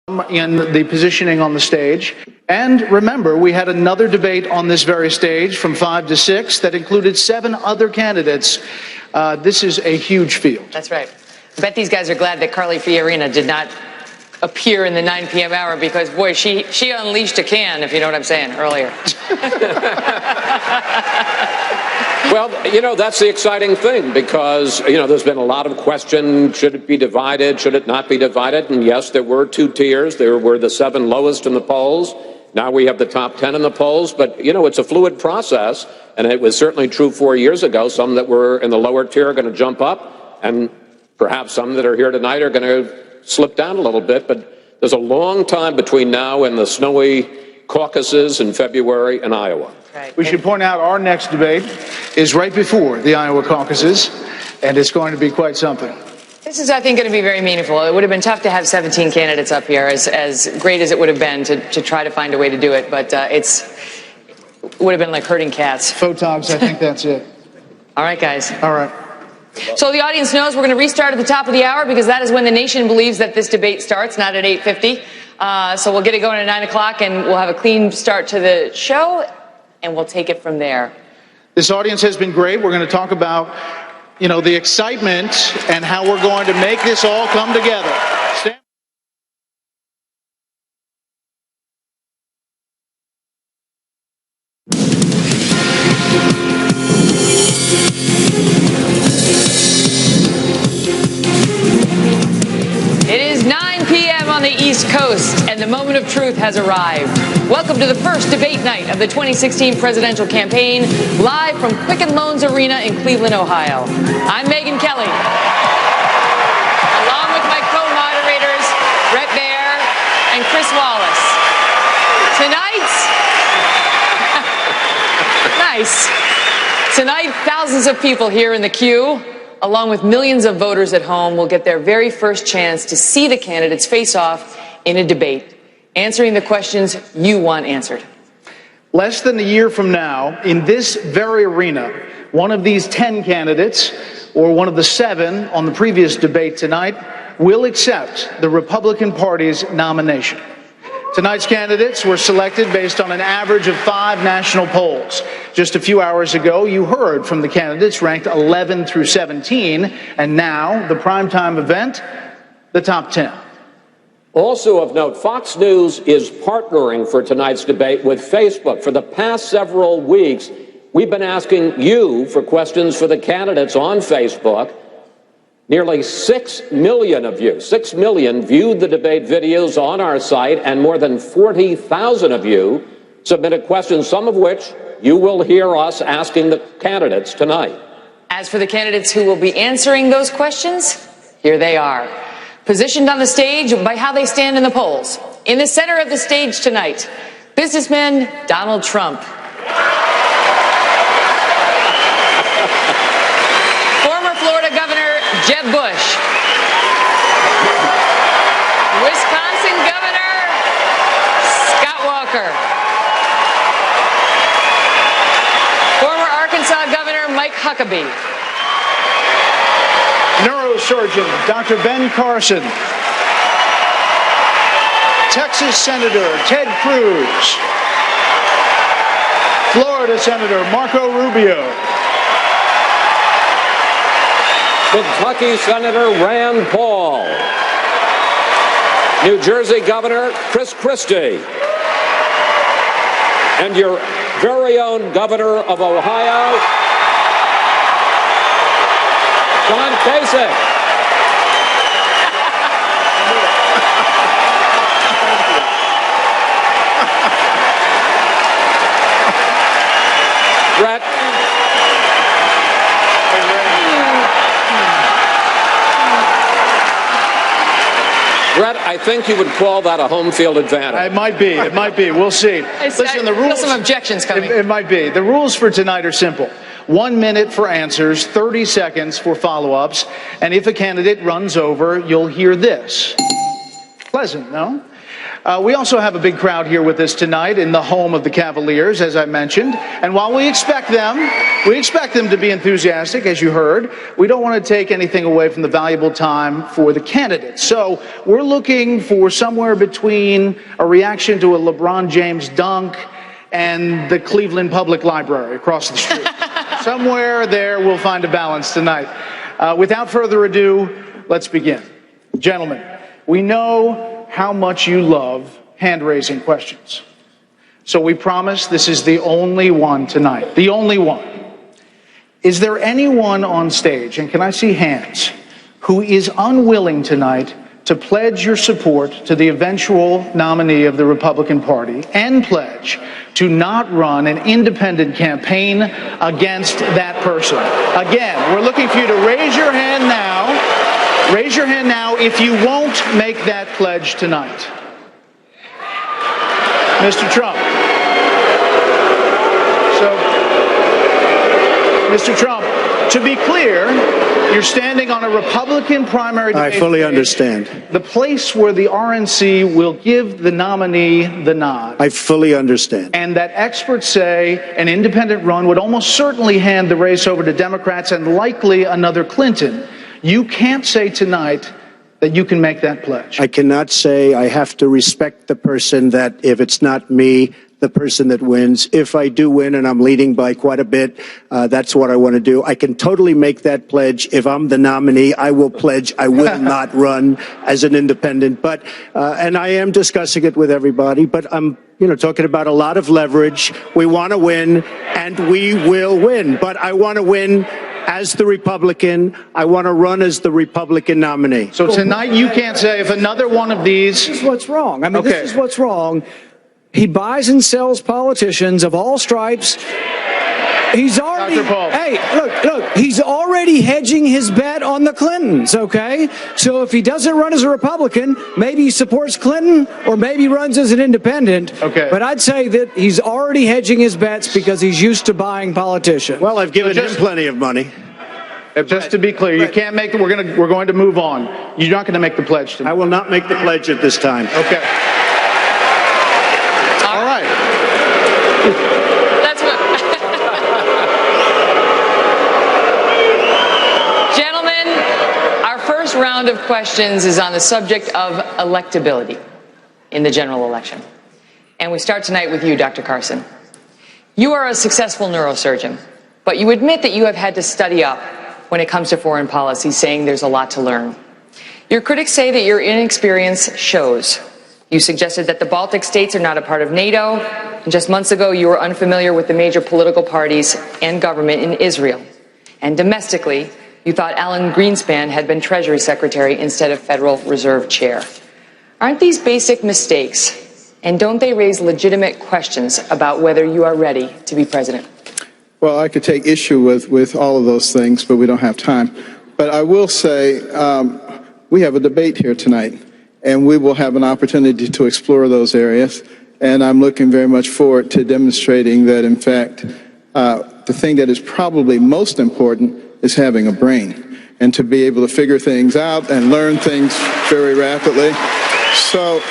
in the positioning on the stage. And remember, we had another debate on this very stage from 5 to 6 that included 7 other candidates. This is a huge field. That's right. I bet these guys are glad that Carly Fiorina did not appear in the 9 p.m. hour because, boy, she unleashed a can, if you know what I'm saying, earlier. Well, you know, that's the exciting thing because, you know, there's been a lot of question, should it be divided, should it not be divided? And yes, there were 2 tiers. There were the 7 lowest in the polls. Now we have the top 10 in the polls. But, you know, it's a fluid process. And it was certainly true 4 years ago. Some that were in the lower tier are going to jump up. And perhaps some that are here tonight are going to slip down a little bit. But there's a long time between now and the snowy caucuses in February in Iowa. Right. We should point out our next debate is right before the Iowa caucuses, and it's going to be quite something. This is, I think, going to be very meaningful. It would have been tough to have 17 candidates up here, as great as it would have been to try to find a way to do it. But it would have been like herding cats. Photogs, I think that's it. All right, guys. All right. So the audience knows we're going to restart at the top of the hour because that is when the nation believes that this debate starts, not at 8:50. So we'll get it going at 9 o'clock, and we'll have a clean start to the show, and we'll take it from there. This audience has been great. We're going to talk about, you know, the excitement and how we're going to make this all come together. It is 9 p.m. on the East Coast, and the moment of truth has arrived. Welcome to the first debate night of the 2016 presidential campaign, live from Quicken Loans Arena in Cleveland, Ohio. I'm Megyn Kelly, along with my co-moderators, Bret Baier and Chris Wallace. Tonight, thousands of people here in the queue, along with millions of voters at home, will get their very first chance to see the candidates face off in a debate, answering the questions you want answered. Less than a year from now, in this very arena, one of these 10 candidates, or one of the 7 on the previous debate tonight, will accept the Republican Party's nomination. Tonight's candidates were selected based on an average of 5 national polls. Just a few hours ago, you heard from the candidates ranked 11 through 17, and now the primetime event, the top 10. Also of note, Fox News is partnering for tonight's debate with Facebook. For the past several weeks, we've been asking you for questions for the candidates on Facebook. Nearly 6 million of you, 6 million, viewed the debate videos on our site, and more than 40,000 of you submitted questions, some of which you will hear us asking the candidates tonight. As for the candidates who will be answering those questions, here they are, positioned on the stage by how they stand in the polls. In the center of the stage tonight, businessman Donald Trump. Former Florida Governor Jeb Bush. Wisconsin Governor Scott Walker. Former Arkansas Governor Mike Huckabee. Neurosurgeon Dr. Ben Carson. Texas Senator Ted Cruz. Florida Senator Marco Rubio. Kentucky Senator Rand Paul. New Jersey Governor Chris Christie. And your very own Governor of Ohio, John Kasich. Bret, I think you would call that a home field advantage. It might be. It might be. We'll see. Listen, the rules. Some objections coming. It might be. The rules for tonight are simple. 1 minute for answers, 30 seconds for follow-ups, and if a candidate runs over, you'll hear this. pleasant, no? We also have a big crowd here with us tonight in the home of the Cavaliers, as I mentioned. And while we expect them to be enthusiastic, as you heard, we don't want to take anything away from the valuable time for the candidates. So we're looking for somewhere between a reaction to a LeBron James dunk and the Cleveland Public Library across the street. Somewhere there we'll find a balance tonight. Without further ado, let's begin. Gentlemen, we know how much you love hand-raising questions. So we promise this is the only one tonight, the only one. Is there anyone on stage, and can I see hands, who is unwilling tonight to pledge your support to the eventual nominee of the Republican Party and pledge to not run an independent campaign against that person? Again, we're looking for you to raise your hand now. Raise your hand now if you won't make that pledge tonight. Mr. Trump. So, Mr. Trump, to be clear, you're standing on a Republican primary debate. I fully understand. The place where the RNC will give the nominee the nod. I fully understand. And that experts say an independent run would almost certainly hand the race over to Democrats and likely another Clinton. You can't say tonight that you can make that pledge. I cannot say. I have to respect the person that if it's not me, the person that wins. If I do win and I'm leading by quite a bit, that's what I want to do. I can totally make that pledge. If I'm the nominee, I will pledge I will not run as an independent. But and I am discussing it with everybody, but I'm talking about a lot of leverage. We want to win, and we will win. But I want to win as the Republican. I want to run as the Republican nominee. So tonight you can't say if another one of these... This is what's wrong. I mean, This is what's wrong. He buys and sells politicians of all stripes. He's already... Dr. Paul. Hey, look, he's already hedging his bet on the Clintons, okay? So if he doesn't run as a Republican, maybe he supports Clinton or maybe runs as an independent. Okay. But I'd say that he's already hedging his bets because he's used to buying politicians. Well, I've given him plenty of money. Just to be clear, you can't make it. We're going to move on. You're not going to make the pledge tonight. I will not make the pledge at this time. Okay. All right. That's what. Gentlemen, our first round of questions is on the subject of electability in the general election. And we start tonight with you, Dr. Carson. You are a successful neurosurgeon, but you admit that you have had to study up when it comes to foreign policy, saying there's a lot to learn. Your critics say that your inexperience shows. You suggested that the Baltic states are not a part of NATO, and just months ago you were unfamiliar with the major political parties and government in Israel. And domestically, you thought Alan Greenspan had been Treasury Secretary instead of Federal Reserve Chair. Aren't these basic mistakes, and don't they raise legitimate questions about whether you are ready to be president? Well, I could take issue with all of those things, but we don't have time. But I will say we have a debate here tonight, and we will have an opportunity to explore those areas. And I'm looking very much forward to demonstrating that, in fact, the thing that is probably most important is having a brain and to be able to figure things out and learn things very rapidly. So,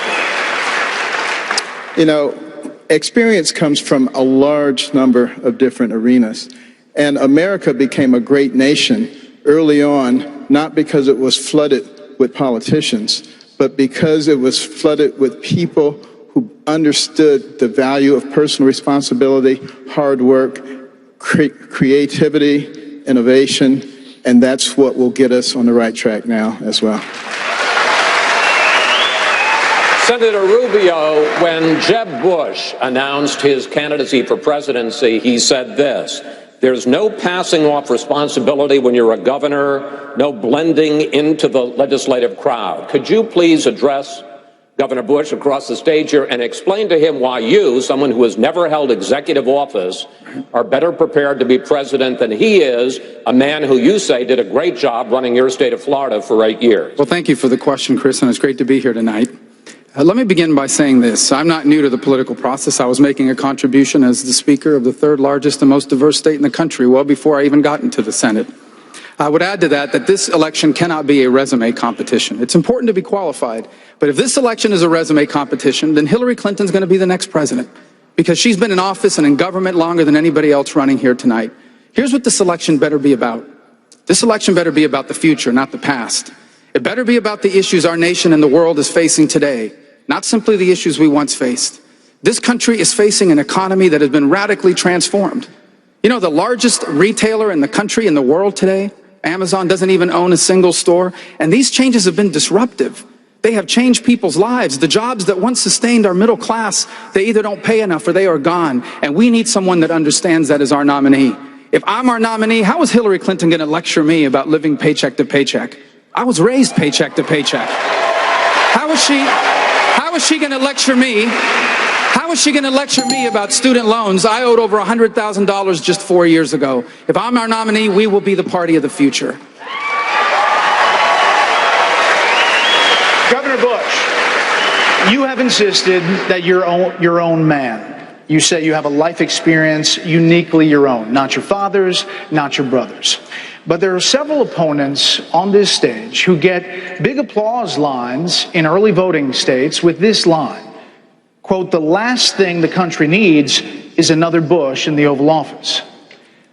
experience comes from a large number of different arenas. And America became a great nation early on, not because it was flooded with politicians, but because it was flooded with people who understood the value of personal responsibility, hard work, creativity, innovation, and that's what will get us on the right track now as well. Senator Rubio, when Jeb Bush announced his candidacy for presidency, he said this: there's no passing off responsibility when you're a governor, no blending into the legislative crowd. Could you please address Governor Bush across the stage here and explain to him why you, someone who has never held executive office, are better prepared to be president than he is, a man who you say did a great job running your state of Florida for 8 years? Well, thank you for the question, Chris, and it's great to be here tonight. Let me begin by saying this. I'm not new to the political process. I was making a contribution as the Speaker of the third largest and most diverse state in the country well before I even got into the Senate. I would add to that that this election cannot be a resume competition. It's important to be qualified, but if this election is a resume competition, then Hillary Clinton's going to be the next president because she's been in office and in government longer than anybody else running here tonight. Here's what this election better be about. This election better be about the future, not the past. It better be about the issues our nation and the world is facing today, not simply the issues we once faced. This country is facing an economy that has been radically transformed. You know, the largest retailer in the country, in the world today, Amazon, doesn't even own a single store, and these changes have been disruptive. They have changed people's lives. The jobs that once sustained our middle class, they either don't pay enough or they are gone, and we need someone that understands that as our nominee. If I'm our nominee, how is Hillary Clinton going to lecture me about living paycheck to paycheck? I was raised paycheck to paycheck. How is she going to lecture me? How is she going to lecture me about student loans? I owed over $100,000 just 4 years ago. If I'm our nominee, we will be the party of the future. Governor Bush, you have insisted that you're your own man. You say you have a life experience uniquely your own, not your father's, not your brother's. But there are several opponents on this stage who get big applause lines in early voting states with this line. Quote, the last thing the country needs is another Bush in the Oval Office.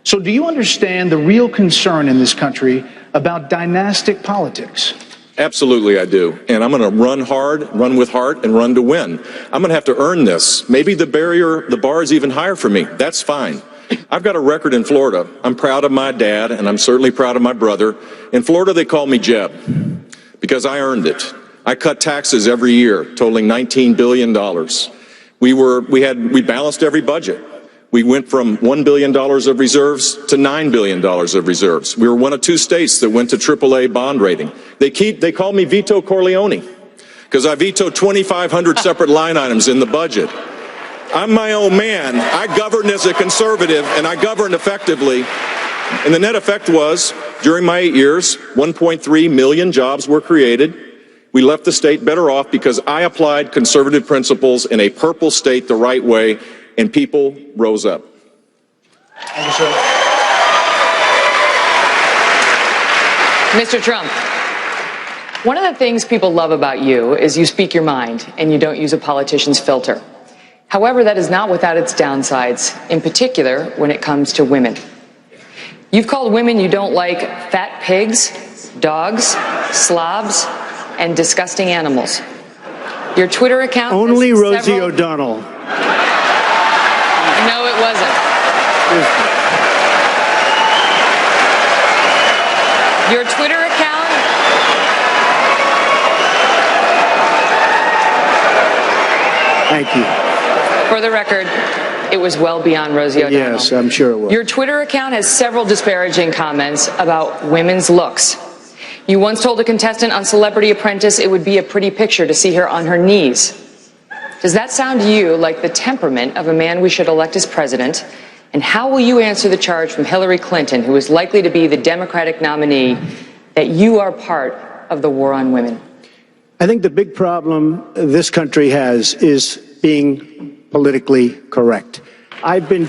So do you understand the real concern in this country about dynastic politics? Absolutely, I do. And I'm going to run hard, run with heart, and run to win. I'm going to have to earn this. Maybe the bar is even higher for me. That's fine. I've got a record in Florida. I'm proud of my dad, and I'm certainly proud of my brother. In Florida, they call me Jeb because I earned it. I cut taxes every year, totaling $19 billion. We balanced every budget. We went from $1 billion of reserves to $9 billion of reserves. We were one of 2 states that went to AAA bond rating. They call me Vito Corleone because I vetoed 2,500 separate line items in the budget. I'm my own man. I govern as a conservative, and I govern effectively. And the net effect was, during my 8 years, 1.3 million jobs were created. We left the state better off because I applied conservative principles in a purple state the right way, and people rose up. Thank you, sir. Mr. Trump, one of the things people love about you is you speak your mind and you don't use a politician's filter. However, that is not without its downsides, in particular when it comes to women. You've called women you don't like fat pigs, dogs, slobs, and disgusting animals. Your Twitter account... Only Rosie O'Donnell. No, it wasn't. Your Twitter account... Thank you. For the record, it was well beyond Rosie O'Donnell. Yes, I'm sure it was. Your Twitter account has several disparaging comments about women's looks. You once told a contestant on Celebrity Apprentice it would be a pretty picture to see her on her knees. Does that sound to you like the temperament of a man we should elect as president? And how will you answer the charge from Hillary Clinton, who is likely to be the Democratic nominee, that you are part of the war on women? I think the big problem this country has is being politically correct. I've been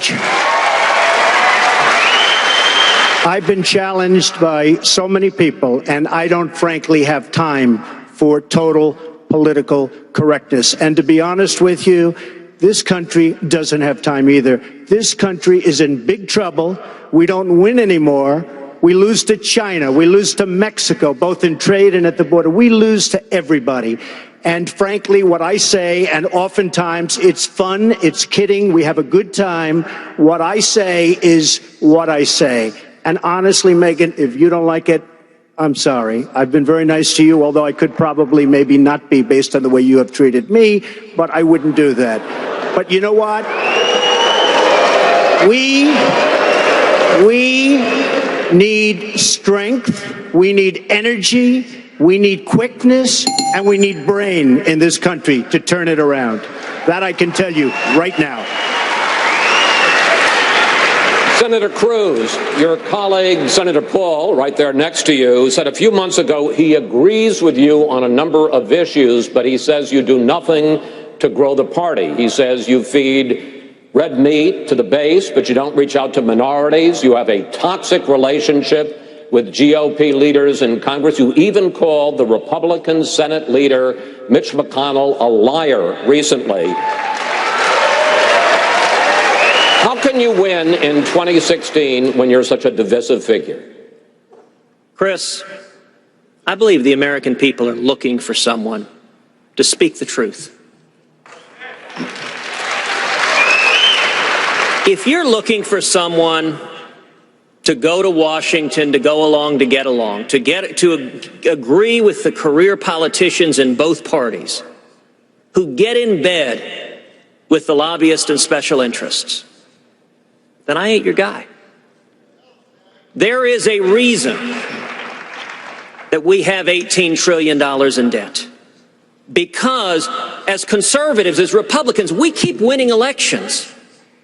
challenged by so many people, and I don't frankly have time for total political correctness. And to be honest with you, this country doesn't have time either. This country is in big trouble. We don't win anymore. We lose to China. We lose to Mexico, both in trade and at the border. We lose to everybody. And frankly, what I say, and oftentimes it's fun, it's kidding, we have a good time. What I say is what I say. And honestly, Megyn, if you don't like it, I'm sorry. I've been very nice to you, although I could probably maybe not be based on the way you have treated me, but I wouldn't do that. But you know what? We need strength, we need energy, we need quickness, and we need brain in this country to turn it around. That I can tell you right now. Senator Cruz, your colleague, Senator Paul, right there next to you, said a few months ago he agrees with you on a number of issues, but he says you do nothing to grow the party. He says you feed red meat to the base, but you don't reach out to minorities. You have a toxic relationship with GOP leaders in Congress. You even called the Republican Senate leader, Mitch McConnell, a liar recently. How can you win in 2016 when you're such a divisive figure? Chris, I believe the American people are looking for someone to speak the truth. If you're looking for someone to go to Washington, to go along, to get along, to agree with the career politicians in both parties who get in bed with the lobbyists and special interests, then I ain't your guy. There is a reason that we have $18 trillion in debt. Because as conservatives, as Republicans, we keep winning elections.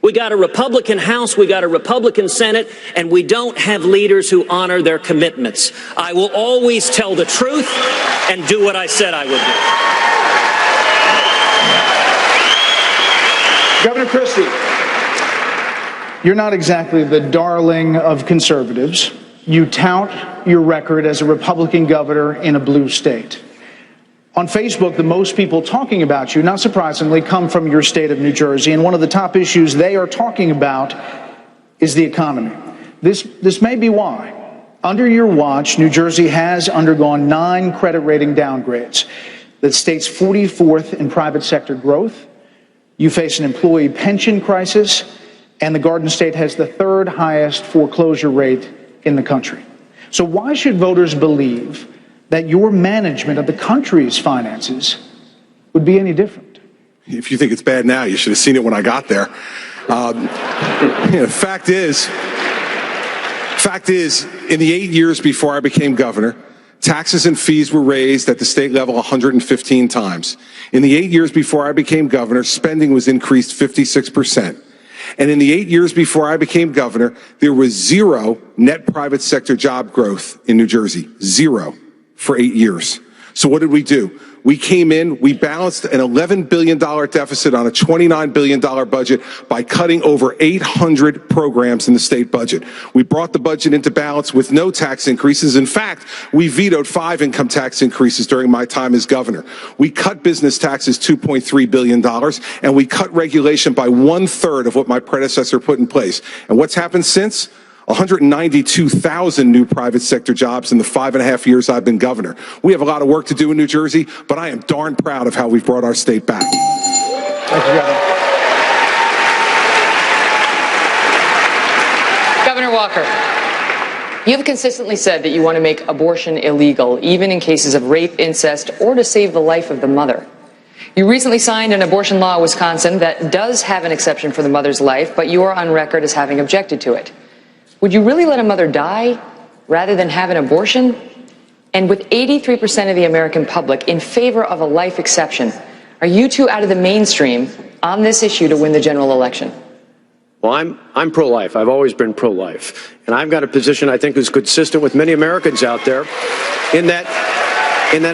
We got a Republican House, we got a Republican Senate, and we don't have leaders who honor their commitments. I will always tell the truth and do what I said I would do. Governor Christie, you're not exactly the darling of conservatives. You tout your record as a Republican governor in a blue state. On Facebook, the most people talking about you, not surprisingly, come from your state of New Jersey, and one of the top issues they are talking about is the economy. This may be why. Under your watch, New Jersey has undergone 9 credit rating downgrades. The state's 44th in private sector growth. You face an employee pension crisis, and the Garden State has the 3rd highest foreclosure rate in the country. So why should voters believe that your management of the country's finances would be any different? If you think it's bad now, you should have seen it when I got there. Fact is, in the 8 years before I became governor, taxes and fees were raised at the state level 115 times. In the 8 years before I became governor, spending was increased 56%. And in the 8 years before I became governor, there was 0 net private sector job growth in New Jersey. 0 for 8 years. So what did we do? We came in, we balanced an $11 billion deficit on a $29 billion budget by cutting over 800 programs in the state budget. We brought the budget into balance with no tax increases. In fact, we vetoed 5 income tax increases during my time as governor. We cut business taxes $2.3 billion, and we cut regulation by 1/3 of what my predecessor put in place. And what's happened since? 192,000 new private sector jobs in the 5.5 years I've been governor. We have a lot of work to do in New Jersey, but I am darn proud of how we've brought our state back. Thank you, Governor Walker, you have consistently said that you want to make abortion illegal, even in cases of rape, incest, or to save the life of the mother. You recently signed an abortion law in Wisconsin that does have an exception for the mother's life, but you are on record as having objected to it. Would you really let a mother die rather than have an abortion? And with 83% of the American public in favor of a life exception, are you two out of the mainstream on this issue to win the general election? Well, I'm pro-life. I've always been pro-life. And I've got a position I think is consistent with many Americans out there in that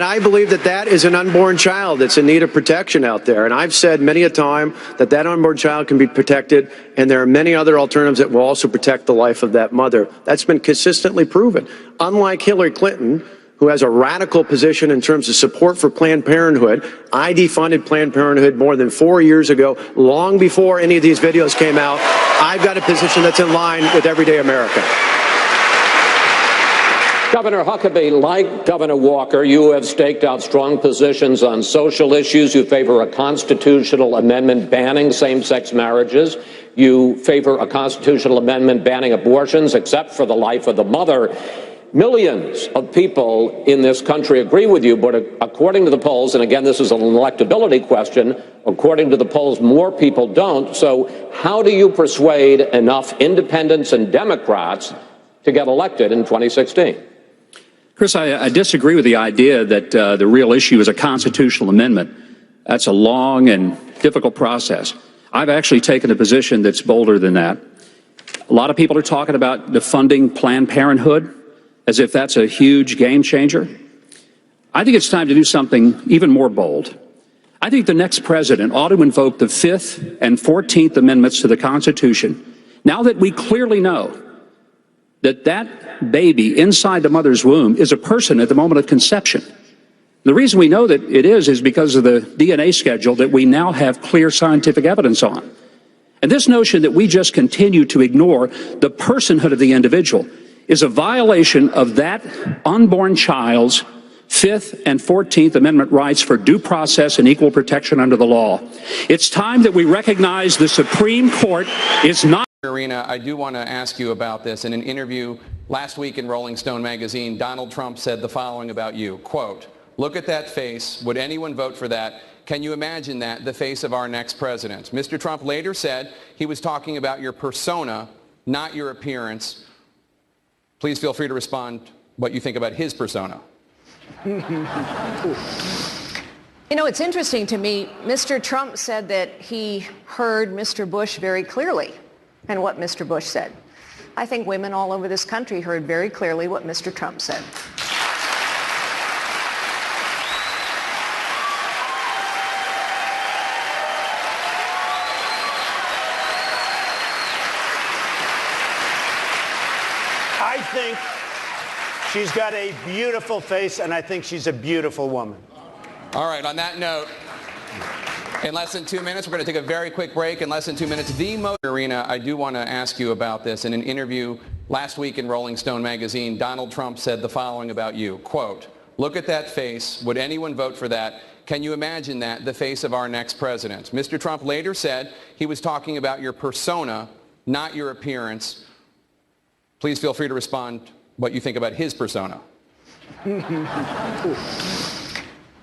I believe that is an unborn child that's in need of protection out there. And I've said many a time that unborn child can be protected, and there are many other alternatives that will also protect the life of that mother. That's been consistently proven. Unlike Hillary Clinton, who has a radical position in terms of support for Planned Parenthood, I defunded Planned Parenthood more than 4 years ago, long before any of these videos came out. I've got a position that's in line with everyday America. Governor Huckabee, like Governor Walker, you have staked out strong positions on social issues. You favor a constitutional amendment banning same-sex marriages. You favor a constitutional amendment banning abortions, except for the life of the mother. Millions of people in this country agree with you, but according to the polls, and again, this is an electability question, according to the polls, more people don't. So how do you persuade enough independents and Democrats to get elected in 2016? Chris, I disagree with the idea that the real issue is a constitutional amendment. That's a long and difficult process. I've actually taken a position that's bolder than that. A lot of people are talking about defunding Planned Parenthood as if that's a huge game changer. I think it's time to do something even more bold. I think the next president ought to invoke the 5th and 14th Amendments to the Constitution, now that we clearly know that baby inside the mother's womb is a person at the moment of conception. The reason we know that it is because of the DNA schedule that we now have clear scientific evidence on. And this notion that we just continue to ignore the personhood of the individual is a violation of that unborn child's 5th and 14th Amendment rights for due process and equal protection under the law. It's time that we recognize the Supreme Court is not. Arena, I do want to ask you about this. In an interview last week in Rolling Stone magazine, Donald Trump said the following about you, quote, "Look at that face. Would anyone vote for that? Can you imagine that, the face of our next president?" Mr. Trump later said he was talking about your persona, not your appearance. Please feel free to respond what you think about his persona. You know, it's interesting to me. Mr. Trump said that he heard Mr. Bush very clearly and what Mr. Bush said. I think women all over this country heard very clearly what Mr. Trump said. I think she's got a beautiful face, and I think she's a beautiful woman. All right, on that note, in less than 2 minutes, we're going to take a very quick break. In less than 2 minutes, Arena, I do want to ask you about this. In an interview last week in Rolling Stone magazine, Donald Trump said the following about you, quote, "Look at that face. Would anyone vote for that? Can you imagine that, the face of our next president?" Mr. Trump later said he was talking about your persona, not your appearance. Please feel free to respond what you think about his persona.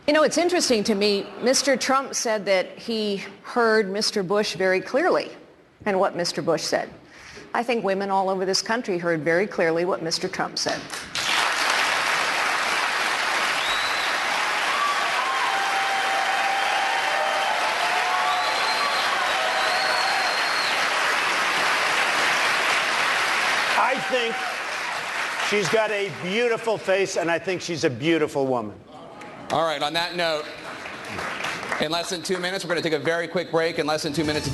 You know, it's interesting to me. Mr. Trump said that he heard Mr. Bush very clearly and what Mr. Bush said. I think women all over this country heard very clearly what Mr. Trump said. I think she's got a beautiful face, and I think she's a beautiful woman. All right, on that note, in less than 2 minutes, we're going to take a very quick break. In less than 2 minutes,